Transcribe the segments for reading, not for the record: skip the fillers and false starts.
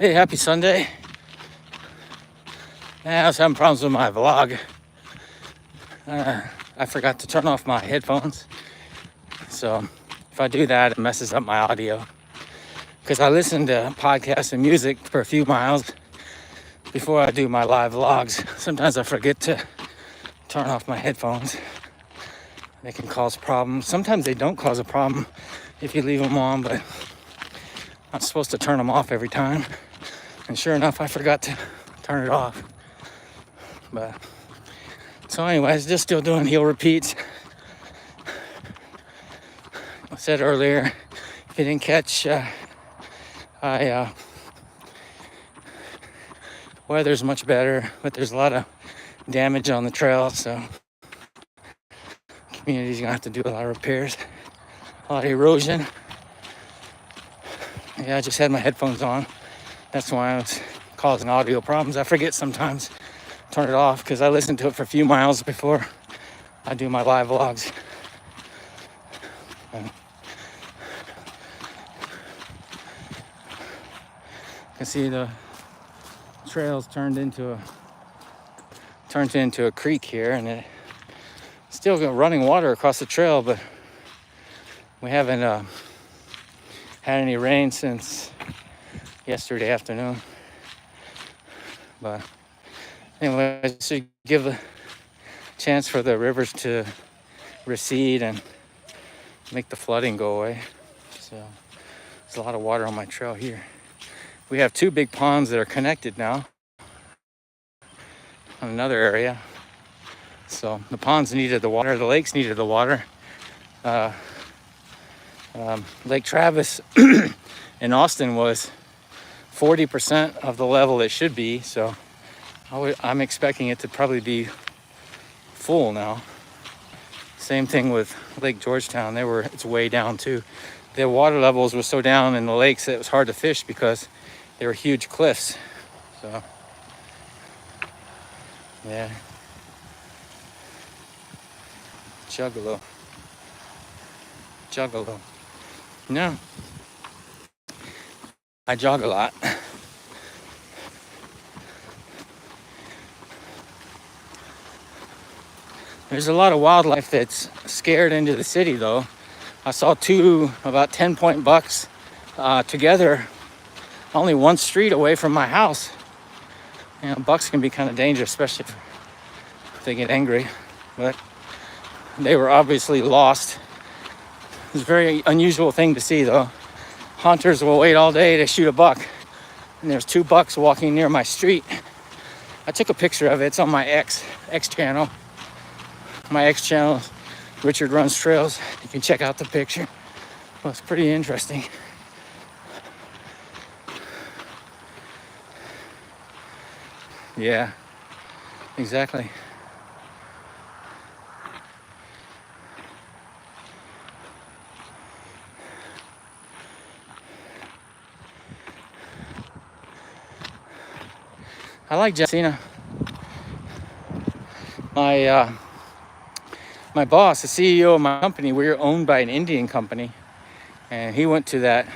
Hey, happy Sunday. I was having problems with my vlog. I forgot to turn off my headphones. So if I do that, it messes up my audio. Because I listen to podcasts and music for a few miles before I do my live vlogs. Sometimes I forget to turn off my headphones. They can cause problems. Sometimes they don't cause a problem if you leave them on, but I'm supposed to turn them off every time. And sure enough, I forgot to turn it off. But so anyways, just still doing heel repeats. I said earlier, if you didn't catch, weather's much better, but there's a lot of damage on the trail, so community's gonna have to do a lot of repairs, a lot of erosion. Yeah, I just had my headphones on. That's why I was causing audio problems. I forget sometimes to turn it off because I listen to it for a few miles before I do my live vlogs. You can see the trails turned into a creek here, and it still got running water across the trail, but we haven't had any rain since yesterday afternoon. But anyway, I should give a chance for the rivers to recede and make the flooding go away. So there's a lot of water on my trail here. We have two big ponds that are connected now on another area. So the ponds needed the water, the lakes needed the water. Lake Travis in Austin was 40% of the level it should be, so I'm expecting it to probably be full now. Same thing with Lake Georgetown. It's way down too. The water levels were so down in the lakes that it was hard to fish because they were huge cliffs. So yeah. Juggalo. No. I jog a lot. There's a lot of wildlife that's scared into the city though. I saw two about 10-point bucks together only one street away from my house. You know, bucks can be kind of dangerous, especially if they get angry. But they were obviously lost. It's a very unusual thing to see though. Hunters will wait all day to shoot a buck. And there's two bucks walking near my street. I took a picture of it. It's on my X channel. My X channel, Richard Runs Trails. You can check out the picture. Well, it's pretty interesting. Yeah, exactly. I like Jessina. My boss, the CEO of my company, we're owned by an Indian company, and he went to that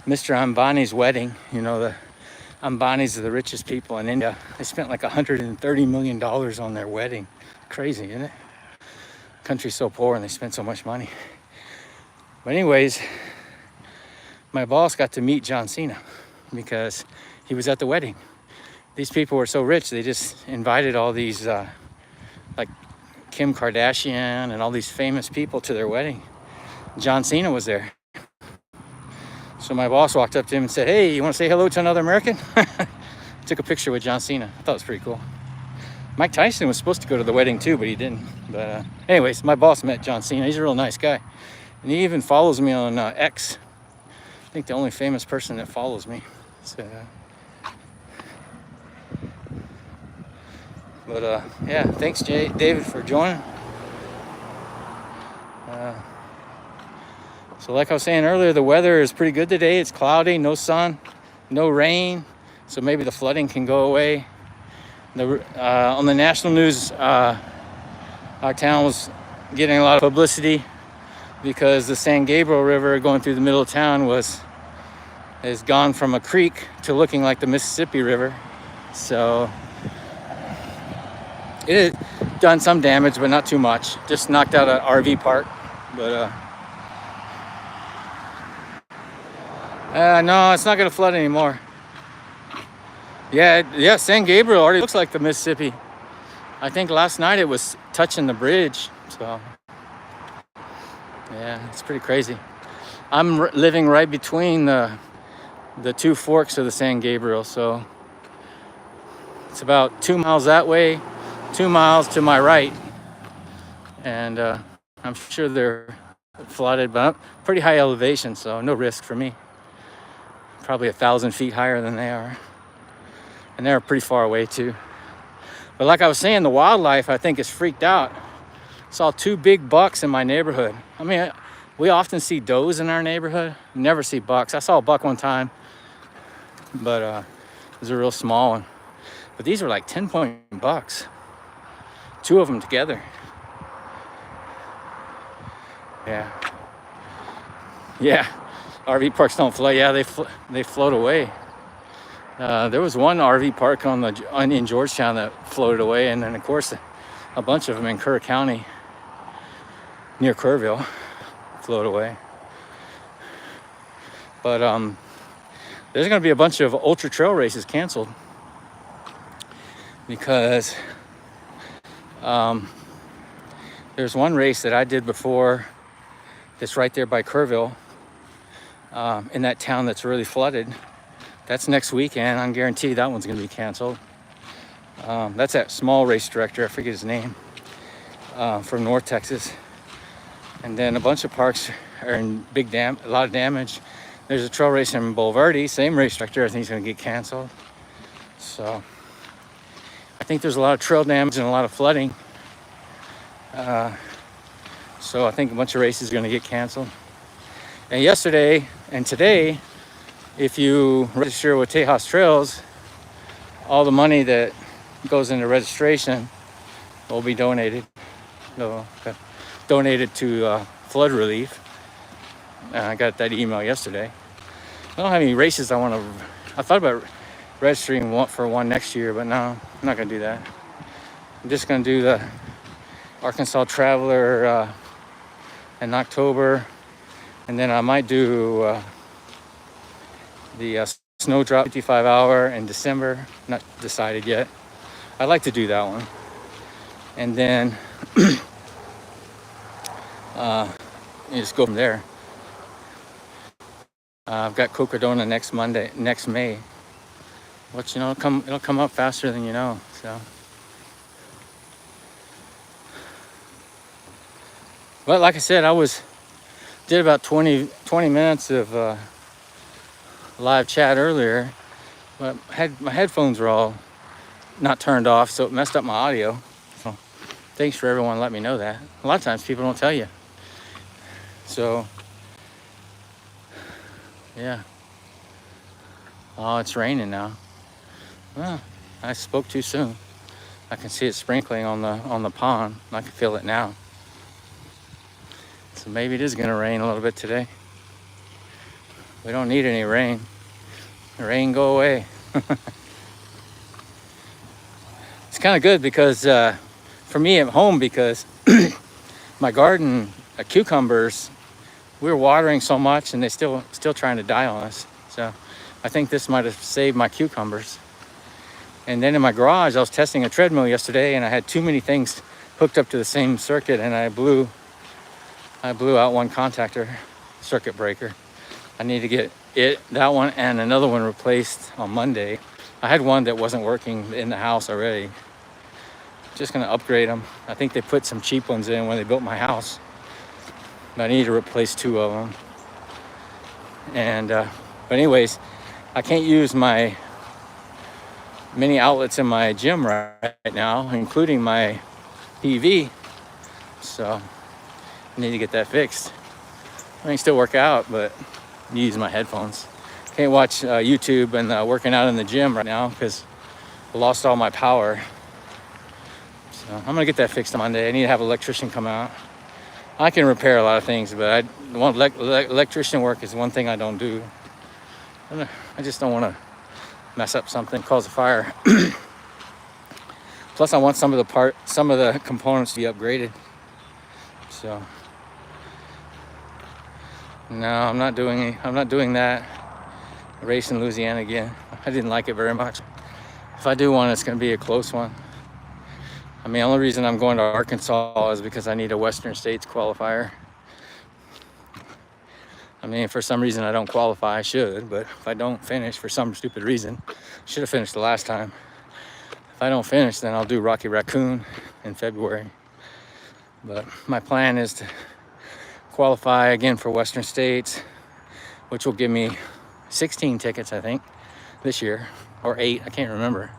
Mr. Ambani's wedding. You know, the Ambanis are the richest people in India. They spent like $130 million on their wedding. Crazy, isn't it? The country's so poor and they spend so much money. But anyways, my boss got to meet John Cena because he was at the wedding. These people were so rich, they just invited all these like Kim Kardashian and all these famous people to their wedding. John Cena was there. So my boss walked up to him and said, "Hey, you want to say hello to another American?" Took a picture with John Cena. I thought it was pretty cool. Mike Tyson was supposed to go to the wedding too, but he didn't. But anyways, my boss met John Cena. He's a real nice guy. And he even follows me on X. I think the only famous person that follows me. So, but yeah, thanks David for joining. So like I was saying earlier, the weather is pretty good today. It's cloudy, no sun, no rain. So maybe the flooding can go away. On the national news, our town was getting a lot of publicity because the San Gabriel River going through the middle of town was has gone from a creek to looking like the Mississippi River. So it had done some damage, but not too much. Just knocked out an RV park. But no, it's not gonna flood anymore. Yeah, San Gabriel already looks like the Mississippi. I think last night it was touching the bridge. So yeah, it's pretty crazy. I'm living right between the two forks of the San Gabriel, so it's about 2 miles that way, 2 miles to my right, and I'm sure they're flooded, but pretty high elevation, so no risk for me. Probably 1,000 feet higher than they are, and they're pretty far away too. But like I was saying, the wildlife I think is freaked out. Saw 2 big bucks in my neighborhood. I mean, we often see does in our neighborhood, never see bucks. I saw a buck one time, but it was a real small one. But these were like 10-point bucks, 2 of them together. Yeah, RV parks don't float. Yeah, they float away. There was one RV park in Georgetown that floated away, and then of course a bunch of them in Kerr County near Kerrville float away. But there's going to be a bunch of ultra trail races canceled because there's one race that I did before that's right there by Kerrville, in that town that's really flooded. That's next weekend. I'm guaranteed that one's going to be canceled. That's that small race director, I forget his name, from North Texas. And then a bunch of parks are in a lot of damage. There's a trail race in Boulevardy, same race director, I think is going to get canceled. So I think there's a lot of trail damage and a lot of flooding. So I think a bunch of races are going to get canceled. And yesterday and today, if you register with Tejas Trails, all the money that goes into registration will be donated. Donated to flood relief. I got that email yesterday. I don't have any races I thought about registering for one next year, but no, I'm not going to do that. I'm just going to do the Arkansas Traveler in October, and then I might do the Snowdrop 55 hour in December. Not decided yet. I'd like to do that one, and then you just go from there. I've got Cocodona next May. But it'll come up faster than you know. So, but like I said, did about 20 minutes of live chat earlier, but my headphones were all not turned off, so it messed up my audio. So thanks for everyone letting me know that. A lot of times people don't tell you. So yeah. Oh, it's raining now. Well, I spoke too soon. I can see it sprinkling on the pond. I can feel it now. So maybe it is going to rain a little bit today. We don't need any rain. The rain go away. It's kind of good because for me at home, because my garden cucumbers, we were watering so much and they still trying to die on us. So I think this might have saved my cucumbers. And then in my garage, I was testing a treadmill yesterday, and I had too many things hooked up to the same circuit, and I blew out one contactor circuit breaker. I need to get that one and another one replaced on Monday. I had one that wasn't working in the house already. Just gonna upgrade them. I think they put some cheap ones in when they built my house, but I need to replace 2 of them. And but anyways, I can't use my many outlets in my gym right now, including my PV. So I need to get that fixed. I can still work out, but use my headphones. Can't watch YouTube and working out in the gym right now because I lost all my power. So I'm gonna get that fixed on Monday. I need to have an electrician come out. I can repair a lot of things, but electrician work is one thing I don't do. I just don't want to mess up something, cause a fire. Plus, I want some of the components to be upgraded. So, no, I'm not doing that. Race in Louisiana again. I didn't like it very much. If I do one, it's going to be a close one. I mean, the only reason I'm going to Arkansas is because I need a Western States qualifier. I mean, for some reason I don't qualify, I should, but if I don't finish for some stupid reason, I should have finished the last time. If I don't finish, then I'll do Rocky Raccoon in February. But my plan is to qualify again for Western States, which will give me 16 tickets, I think, this year, or 8, I can't remember.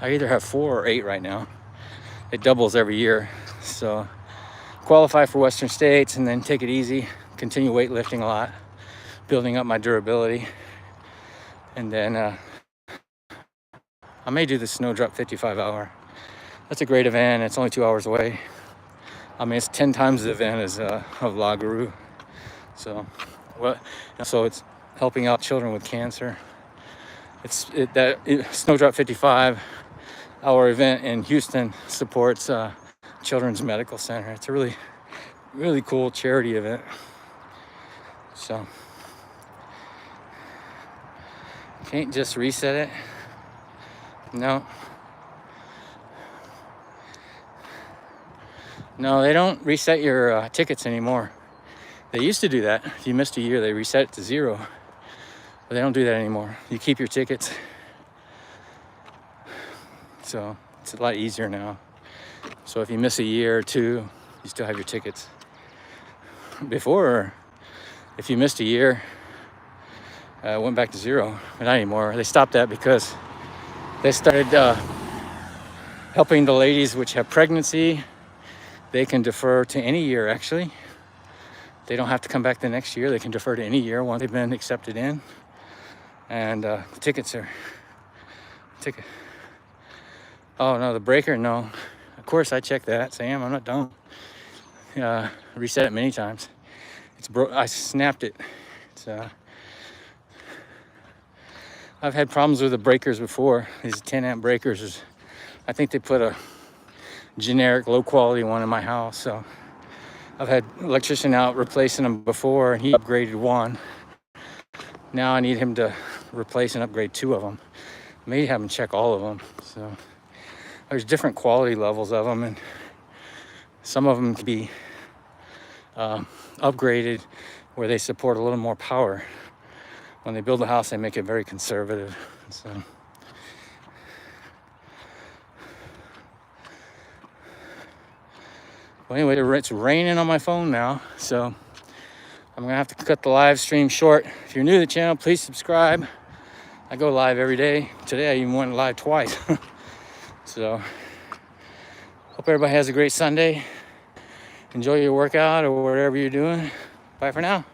I either have 4 or 8 right now. It doubles every year. So qualify for Western States and then take it easy, continue weightlifting a lot, building up my durability. And then I may do the Snowdrop 55 hour. That's a great event. It's only 2 hours away. I mean, it's 10 times the event as of La Guru. So it's helping out children with cancer. Snowdrop 55 hour event in Houston supports Children's Medical Center. It's a really, really cool charity event. So can't just reset it. No, they don't reset your tickets anymore. They used to do that. If you missed a year, they reset it to 0. But they don't do that anymore. You keep your tickets. So it's a lot easier now. So if you miss a year or 2, you still have your tickets. Before, if you missed a year, it went back to 0. But not anymore. They stopped that because they started helping the ladies which have pregnancy. They can defer to any year, actually. They don't have to come back the next year. They can defer to any year once they've been accepted in. And the tickets are... Oh, no, the breaker, no. Of course, I checked that, Sam. I'm not dumb. Reset it many times. I snapped it. I've had problems with the breakers before. These 10 amp breakers. I think they put a generic low quality one in my house. So I've had electrician out replacing them before, and he upgraded one. Now I need him to replace and upgrade 2 of them. Maybe have him check all of them. So there's different quality levels of them, and some of them can be upgraded where they support a little more power. When they build a house, they make it very conservative. So well, anyway, it's raining on my phone now, so I'm gonna have to cut the live stream short. If you're new to the channel, please subscribe. I go live every day. Today I even went live twice. So hope everybody has a great Sunday. Enjoy your workout or whatever you're doing. Bye for now.